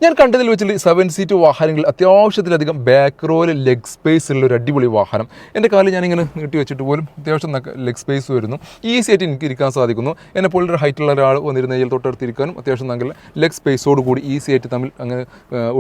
ഞാൻ കണ്ടതിൽ വെച്ചിട്ട് 7 സീറ്റ് വാഹനങ്ങളിൽ അത്യാവശ്യത്തിലധികം ബാക്ക് റോയിൽ ലെഗ് സ്പേസ് ഉള്ള ഒരു അടിപൊളി വാഹനം. എൻ്റെ കാലിൽ ഞാനിങ്ങനെ നീട്ടി വെച്ചിട്ട് പോലും അത്യാവശ്യം ലെഗ് സ്പേസ് വരുന്നു. ഈസി ആയിട്ട് എനിക്ക് ഇരിക്കാൻ സാധിക്കുന്നു. എന്നെപ്പോലെ ഒരു ഹൈറ്റുള്ള ഒരാൾ വന്നിരുന്ന ഇതിൽ തൊട്ടടുത്തിരിക്കാനും അത്യാവശ്യം നല്ല ലെഗ് സ്പേസോട് കൂടി ഈസി ആയിട്ട് തമ്മിൽ അങ്ങനെ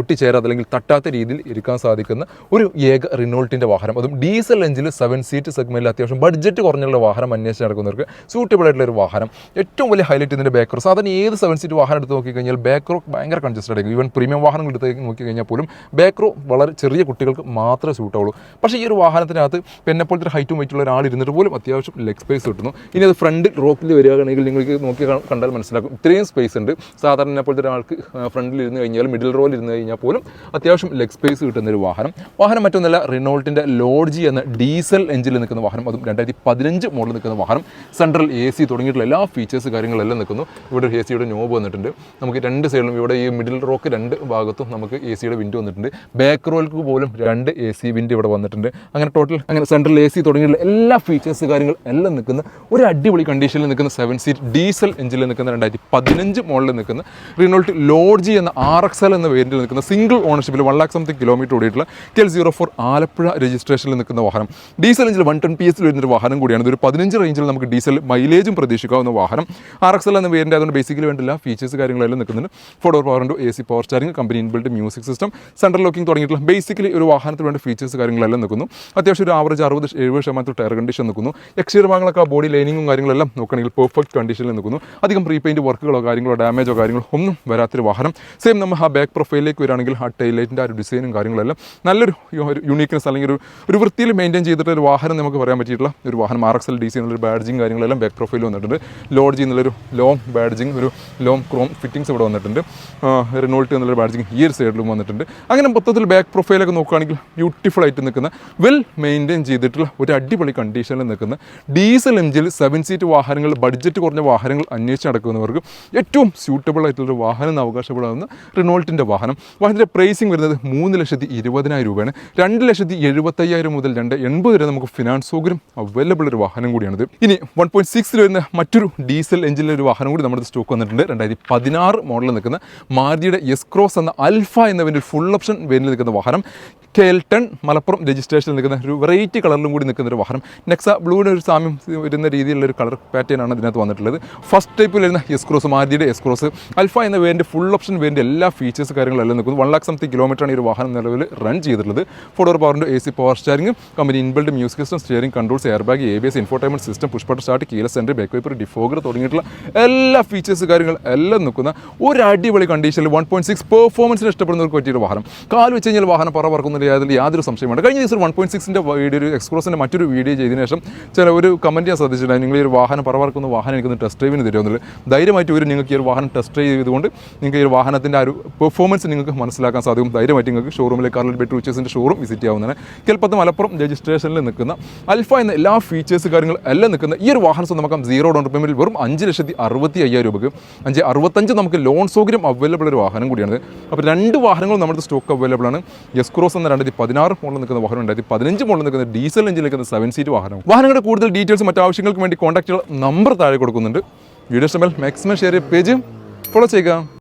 ഒട്ടിച്ചേരാതെ അല്ലെങ്കിൽ തട്ടാത്ത രീതിയിൽ ഇരിക്കാൻ സാധിക്കുന്ന ഒരു ഏക റിനോൾട്ടിൻ്റെ വാഹനം. അതും ഡീസൽ എഞ്ചിൽ 7 സീറ്റ് സെഗ്മെൻറ്റിൽ അത്യാവശ്യം ബഡ്ജറ്റ് കുറഞ്ഞുള്ള വാഹനം അന്വേഷിച്ച് നടക്കുന്നവർക്ക് സൂട്ടബിൾ ആയിട്ടുള്ള ഒരു വാഹനം. ഏറ്റവും വലിയ ഹൈലൈറ്റ് ഇതിൻ്റെ ബാക്ക് റോ. സാധാരണ ഏത് 7 സീറ്റ് വാഹനം എടുത്ത് നോക്കിക്കഴിഞ്ഞാൽ ബാക്ക് റോ ഭയങ്കര കൺജസ്റ്റഡ് ആയിരിക്കും. ഈവൻ പ്രീമിയം വാഹനങ്ങൾ എടുത്ത് നോക്കി കഴിഞ്ഞാൽ പോലും ബാക്ക് റോ വളരെ ചെറിയ കുട്ടികൾക്ക് മാത്രമേ സൂട്ടാവുള്ളൂ. പക്ഷേ ഈ ഒരു വാഹനത്തിനകത്ത് എന്നെപ്പോലത്തെ ഒരു ഹൈറ്റും വെയിറ്റുള്ള ഒരാൾ ഇരുന്നിട്ട് പോലും അത്യാവശ്യം ലെഗ് സ്പേസ് കിട്ടുന്നു. ഇനി അത് ഫ്രണ്ടിൽ റോക്കിൽ വരികയാണെങ്കിൽ നിങ്ങൾക്ക് നോക്കി കണ്ടാൽ മനസ്സിലാക്കും ഇത്രയും സ്പേസ് ഉണ്ട്. സാധാരണ എന്നെപ്പോലത്തെ ഒരാൾക്ക് ഫ്രണ്ടിൽ ഇരുന്ന് കഴിഞ്ഞാൽ മിഡിൽ റോയിൽ ഇരുന്ന് കഴിഞ്ഞാൽ പോലും അത്യാവശ്യം ലെഗ് സ്പേസ് കിട്ടുന്ന ഒരു വാഹനം മറ്റൊന്നല്ല റിനോൾട്ടിൻ്റെ ലോഡ്ജി എന്ന ഡീസൽ എഞ്ചിനിൽ നിൽക്കുന്ന വാഹനം. അതും 2015 മോഡലിൽ നിൽക്കുന്ന വാഹനം. സെൻട്രൽ AC തുടങ്ങിയിട്ടുള്ള എല്ലാ ഫീച്ചേഴ്സ് കാര്യങ്ങളെല്ലാം നിൽക്കുന്നു. ഇവിടെ ഒരു AC യുടെ നോബ് വന്നിട്ടുണ്ട്. നമുക്ക് രണ്ട് സൈഡിലും ഇവിടെ ഈ മിഡിൽ റോക്ക് രണ്ട് ഭാഗത്തും നമുക്ക് AC യുടെ വിൻഡോ വന്നിട്ടുണ്ട്. ബാക്ക് റോയിലേക്ക് പോലും 2 AC വിൻഡോ ഇവിടെ വന്നിട്ടുണ്ട്. അങ്ങനെ ടോട്ടൽ അങ്ങനെ സെൻട്രൽ AC തുടങ്ങിയിട്ടുള്ള എല്ലാ ഫീച്ചേഴ്സ് കാര്യങ്ങൾ എല്ലാം നിൽക്കുന്ന ഒരു അടിപൊളി കണ്ടീഷനിൽ നിൽക്കുന്ന 7 സീറ്റ് ഡീസൽ എഞ്ചിനിൽ നിൽക്കുന്ന 2015 മോഡലിൽ നിൽക്കുന്ന റിനോൾട്ട് ലോഡ്ജി എന്ന RXL എന്ന വേരിയന്റിൽ നിൽക്കുന്ന സിംഗിൾ ഓണർഷിപ്പിൽ 1 lakh something കിലോമീറ്റർ ഓടിയിട്ടുള്ള KL04 ആലപ്പുഴ രജിസ്ട്രേഷനിൽ നിൽക്കുന്ന വാഹനം. ഡീസൽ എഞ്ചിൽ 110 PS വരുന്നൊരു വാഹനം കൂടിയാണ്. ഇതൊരു 15 റേഞ്ചിൽ നമുക്ക് ഡീസൽ മൈലേജും പ്രതീക്ഷിക്കാവുന്ന വാഹനം. RXL എന്ന വേരിയന്റ് അതുകൊണ്ട് ബേസിക്കലി വേണ്ടില്ല ഫീച്ചേഴ്സ് കാര്യങ്ങളെല്ലാം നിൽക്കുന്നുണ്ട്. 4 door power window, AC power സ്റ്റാരിംഗ്, company inbuilt music system, central locking തുടങ്ങിയിട്ടുള്ള ബേസിക്കലി ഒരു വാഹനത്തിൽ വേണ്ട ഫീച്ചേഴ്സ് കാര്യങ്ങളെല്ലാം നിൽക്കുന്നു. അത്യാവശ്യം ഒരു ആവറേജ് 60-70% ടയർ കണ്ടീഷൻ നിൽക്കുന്നു. എക്സ്റ്റീരിയർ ഭാഗങ്ങളൊക്കെ ബോഡി ലൈനിങ്ങും കാര്യങ്ങളെല്ലാം നോക്കുകയാണെങ്കിൽ പെർഫെക്റ്റ് കണ്ടീഷനിൽ നിൽക്കുന്നു. അധികം പ്രീപെയിൻറ്റ് വർക്കുകളോ കാര്യങ്ങളോ ഡാമേജോ കാര്യങ്ങളോ ഒന്നും വരാത്തൊരു വാഹനം. സെയിം നമ്മൾ ആ ബാക്ക് പ്രൊഫൈലിലേക്ക് വരികയാണെങ്കിൽ ആ ടൈലൈറ്റിൻ്റെ ആ ഒരു ഡിസൈനും കാര്യങ്ങളെല്ലാം നല്ലൊരു യൂണീക്നെസ് അല്ലെങ്കിൽ ഒരു വൃത്തിയിൽ മെയിൻറ്റെയിൻ ചെയ്തിട്ടുള്ള ഒരു വാഹനം നമുക്ക് പറയാൻ പറ്റിയിട്ടുള്ള ഒരു വാഹനം. RXL DC എന്നുള്ളൊരു ബാഡ്ജിങ് കാര്യങ്ങളെല്ലാം ബാക്ക് പ്രൊഫൈലിൽ വന്നിട്ടുണ്ട്. ലോഡ്ജി എന്നുള്ളൊരു ലോങ് ബാഡ്ജിങ്, ഒരു ലോങ് ക്രോം ഫിറ്റിംഗ്സ് ഇവിടെ വന്നിട്ടുണ്ട്. റിനോൾട്ട് എന്നുള്ള ബാഡ്ജിങ് ഈ ഒരു സൈഡിലും വന്നിട്ടുണ്ട്. അങ്ങനെ മൊത്തത്തിൽ ബാക്ക് പ്രൊഫൈലൊക്കെ നോക്കുകയാണെങ്കിൽ ബ്യൂട്ടിഫുൾ ആയിട്ട് നിൽക്കുന്ന വെൽ മെയിൻറ്റെയിൻ ചെയ്തിട്ടുള്ള ഒരു അടിപൊളി കണ്ടീഷനിൽ നിൽക്കുന്ന ഡീസൽ എഞ്ചിൽ 7 സീറ്റ് വാഹനങ്ങൾ, ബഡ്ജറ്റ് കുറഞ്ഞ വാഹനങ്ങൾ അന്വേഷിച്ച് നടക്കുന്നവർക്ക് ഏറ്റവും സ്യൂട്ടബിൾ ആയിട്ടുള്ളൊരു വാഹനം അവകാശപ്പെടാവുന്ന റിനോൾട്ടിൻ്റെ വാഹനത്തിൻ്റെ പ്രൈസിങ് വരുന്നത് 3,20,000 രൂപയാണ്. 2,75,000 മുതൽ 2,80,000 വരെ നമുക്ക് ഫിനാൻസ് സൗകര്യം അവൈലബിൾ ഒരു വാഹനം കൂടിയാണിത്. ഇനി 1.6 വരുന്ന മറ്റൊരു ഡീസൽ എഞ്ചിനിലെ ഒരു വാഹനം കൂടി നമ്മുടെ സ്റ്റോക്ക് വന്നിട്ടുണ്ട്. 2016 മോഡലിൽ നിൽക്കുന്ന മാരുതിയുടെ S-Cross എന്ന അൽഫ എന്ന വേരിയന്റ് ഫുൾ ഓപ്ഷൻ വേരിയന്റിൽ നിൽക്കുന്ന വാഹനം. KL10 മലപ്പുറം രജിസ്ട്രേഷനിൽ നിൽക്കുന്ന ഒരു വെറൈറ്റി കളറിലും കൂടി നിൽക്കുന്ന ഒരു വാഹനം. നെക്സ ബ്ലൂവിന് ഒരു സാമ്യം വരുന്ന രീതിയിലുള്ള ഒരു കളർ പാറ്റേൺ ആണ് ഇതിനകത്ത് വന്നിട്ടുള്ളത്. ഫസ്റ്റ് ടൈപ്പിൽ വരുന്ന S-Cross, മാരുതിയുടെ S-Cross അൽഫ എന്ന വേരിയന്റ് ഫുൾ ഓപ്ഷൻ വേരിയന്റ് എല്ലാ ഫീച്ചേഴ്സ് കാര്യങ്ങളെല്ലാം നിൽക്കുന്നു. 1 lakh something കിലോമീറ്ററാണ് ഈ ഒരു വാഹനം നിലവിൽ റൺ ചെയ്തിട്ടുള്ളത്. 4 door power window, AC power സ്റ്റാരിംഗ്, company inbuilt music system, steering controls, air bag, ABS, infotainment system, push button start, keyless entry, back wiper, defogger തുടങ്ങിയിട്ടുള്ള എല്ലാ ഫീച്ചേഴ്സ് കാര്യങ്ങൾ എല്ലാം നിൽക്കുന്ന ഒരു അടിപൊളി കണ്ടീഷനിൽ 1.6 പെർഫോമൻസിന് ഇഷ്ടപ്പെടുന്നവർക്ക് പറ്റിയൊരു വാഹനം. കാൽ വെച്ച് കഴിഞ്ഞാൽ വാഹനം പറക്കുന്നില്ല, അതിൽ യാതൊരു സംശയമുണ്ട്. കഴിഞ്ഞ ദിവസം 1.6ൻ്റെ വീഡിയോ, ഒരു എക്സ്പ്രോസിൻ്റെ മറ്റൊരു വീഡിയോ ചെയ്തതിനു ശേഷം ഒരു കമൻറ്റ് ഞാൻ ശ്രദ്ധിച്ചിട്ടുണ്ടായി, നിങ്ങൾ ഈ ഒരു വാഹനം പറക്കുന്ന വാഹനം എനിക്കൊന്ന് ടെസ്റ്റ് ഡ്രൈവിന് തരുമെന്നില്ല. ധൈര്യമായിട്ട് നിങ്ങൾക്ക് ഈ ഒരു വാഹനം ടെസ്റ്റ് ഡ്രൈവ് ചെയ്തുകൊണ്ട് നിങ്ങൾക്ക് ഈ ഒരു വാഹനത്തിൻ്റെ ആ ഒരു പെർഫോമൻസ് നിങ്ങൾക്ക് മനസ്സിലാക്കാൻ സാധിക്കും. ധൈര്യമായിട്ട് നിങ്ങൾക്ക് ഷോറൂമിലേക്ക് കാർലറ്റ് ബെറ്റ് റൂച്ചേഴ്സിൻ്റെ ഷോറൂം വിസിറ്റ് ചെയ്യാവുന്നതാണ്. KL10 മലപ്പുറം രജിസ്ട്രേഷനിൽ നിൽക്കുന്ന അൽഫ എന്ന എല്ലാ ഫീച്ചേഴ്സ് കാര്യങ്ങൾ എല്ലാം നിൽക്കുന്ന ഈ ഒരു വാഹനം സ്വന്തമാക്കാം 0 ഡൗൺ പേയ്മെൻറ്റിൽ വെറും 5,65,000 രൂപയ്ക്ക്. 5,65 നമുക്ക് ലോൺ സൗകര്യം അവൈലബിൾ ഒരു വാഹനം കൂടിയാണ്. അപ്പോൾ 2 വാഹനങ്ങളും നമ്മുടെ സ്റ്റോക്ക് അവൈലബിൾ ആണ്. S-Cross എന്ന 2016 മോഡൽ നിൽക്കുന്ന വാഹനം, 2015 മോഡൽ നിൽക്കുന്ന ഡീസൽ എഞ്ചിൻ നിൽക്കുന്ന 7 സീറ്റ് വാഹനം. വാഹനങ്ങളുടെ കൂടുതൽ ഡീറ്റെയിൽസ് മറ്റു ആവശ്യങ്ങൾക്ക് വേണ്ടി കോൺടാക്ട് നമ്പർ താഴെ കൊടുക്കുന്നുണ്ട്. വീഡിയോ ഇഷ്ടമായാൽ മാക്സിമം ഷെയർ പേജ് ഫോളോ ചെയ്യുക.